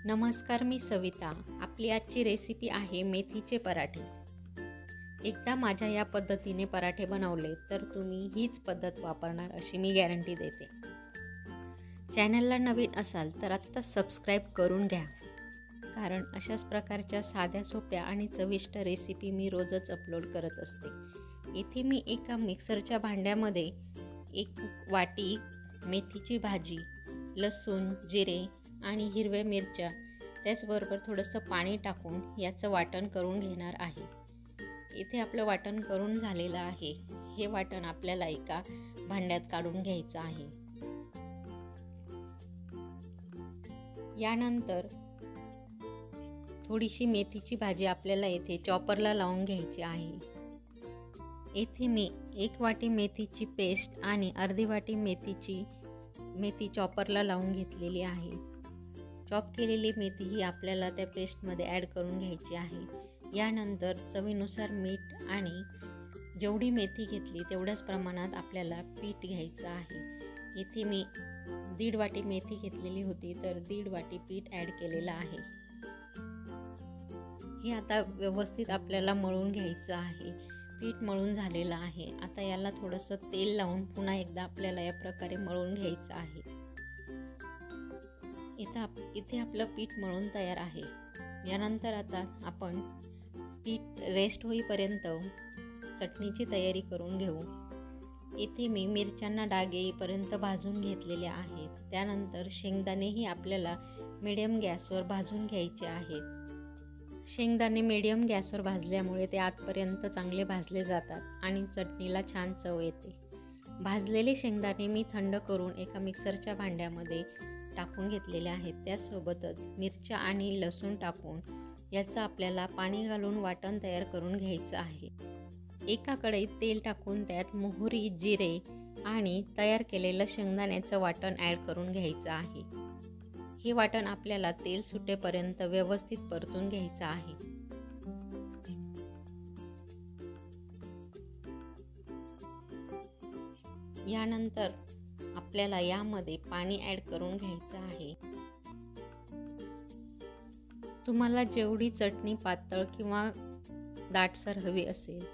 नमस्कार, मी सविता. आपली आजची रेसिपी आहे मेथीचे पराठे. एकदा माझ्या या पद्धतीने पराठे बनवले तर तुम्ही हीच पद्धत वापरणार अशी मी गॅरंटी देते. चॅनलला नवीन असाल तर आत्ता सबस्क्राईब करून घ्या, कारण अशाच प्रकारच्या साध्या सोप्या आणि चविष्ट रेसिपी मी रोजच अपलोड करत असते. इथे मी एका मिक्सरच्या भांड्यामध्ये 1 वाटी मेथीची भाजी, लसूण, जिरे आणि हिरव्या मिरच्या, त्याचबरोबर थोडंसं पाणी टाकून याचं वाटण करून घेणार आहे. इथे आपलं वाटण करून झालेलं आहे. हे वाटण आपल्याला एका भांड्यात काढून घ्यायचं आहे. यानंतर थोडीशी मेथीची भाजी आपल्याला येथे चॉपरला लावून घ्यायची आहे. येथे मी 1 वाटी मेथीची पेस्ट आणि अर्धी वाटी मेथी चॉपरला लावून घेतलेली आहे. चॉप केलेली मेथी ही आपल्याला त्या पेस्टमध्ये ॲड करून घ्यायची आहे. यानंतर चवीनुसार मीठ आणि जेवढी मेथी घेतली तेवढ्याच प्रमाणात आपल्याला पीठ घ्यायचं आहे. इथे मी 1.5 वाटी मेथी घेतलेली होती, तर 1.5 वाटी पीठ ॲड केलेलं आहे. हे आता व्यवस्थित आपल्याला मळून घ्यायचं आहे. पीठ मळून झालेलं आहे. आता याला थोडंसं तेल लावून पुन्हा एकदा आपल्याला या प्रकारे मळून घ्यायचं आहे. इथे आपलं पीठ मळून तयार आहे. यानंतर आता आपण पीठ रेस्ट होईपर्यंत चटणीची तयारी करून घेऊ. इथे मी मिरच्यांना डाग येईपर्यंत भाजून घेतलेल्या आहेत. त्यानंतर शेंगदाणेही आपल्याला मीडियम गॅसवर भाजून घ्यायचे आहेत. शेंगदाणे मीडियम गॅसवर भाजल्यामुळे ते आतपर्यंत चांगले भाजले जातात आणि चटणीला छान चव येते. भाजलेले शेंगदाणे मी थंड करून एका मिक्सरच्या भांड्यामध्ये टाकून घेतलेले आहेत. त्यासोबतच मिरच्या आणि लसूण टाकून याचं आपल्याला पाणी घालून वाटण तयार करून घ्यायचं आहे. एका कढईत तेल टाकून त्यात मोहरी, जिरे आणि तयार केलेलं शेंगदाण्याचं वाटण ॲड करून घ्यायचं आहे. हे वाटण आपल्याला तेल सुटेपर्यंत व्यवस्थित परतून घ्यायचं आहे. यानंतर आपल्याला यामध्ये पाणी ॲड करून घ्यायचं आहे. तुम्हाला जेवढी चटणी पातळ किंवा दाटसर हवी असेल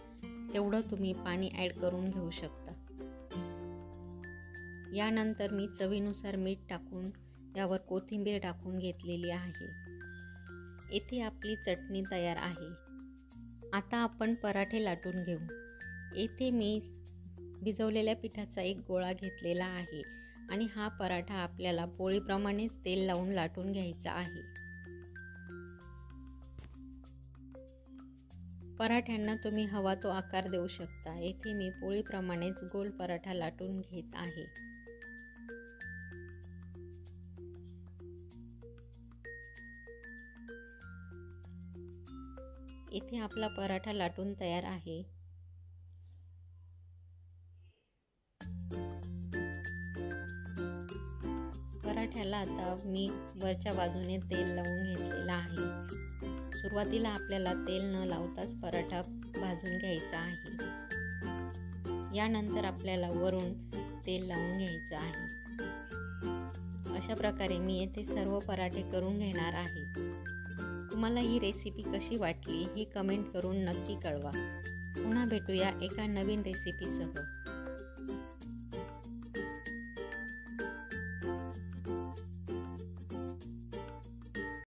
तेवढं तुम्ही पाणी ॲड करून घेऊ शकता. यानंतर मी चवीनुसार मीठ टाकून यावर कोथिंबीर टाकून घेतलेली आहे. इथे आपली चटणी तयार आहे. आता आपण पराठे लाटून घेऊ. येथे मी भिजवलेल्या पिठाचा एक गोळा घेतलेला आहे आणि हा पराठा आपल्याला पोळीप्रमाणेच तेल लावून लाटून घ्यायचा आहे. पराठ्यांना तुम्ही हवा तो आकार देऊ शकता. येथे मी पोळीप्रमाणेच गोल पराठा लाटून घेत आहे. इथे आपला पराठा लाटून तयार आहे. पराठ्याला आता मी वरच्या बाजूने तेल लावून घेतलेला आहे. सुरुवातीला आपल्याला तेल न लावताच पराठा भाजून घ्यायचा आहे. यानंतर आपल्याला वरून तेल लावून घ्यायचं आहे. अशा प्रकारे मी येथे सर्व पराठे करून घेणार आहे. तुम्हाला ही रेसिपी कशी वाटली हे कमेंट करून नक्की कळवा. पुन्हा भेटूया एका नवीन रेसिपीसह.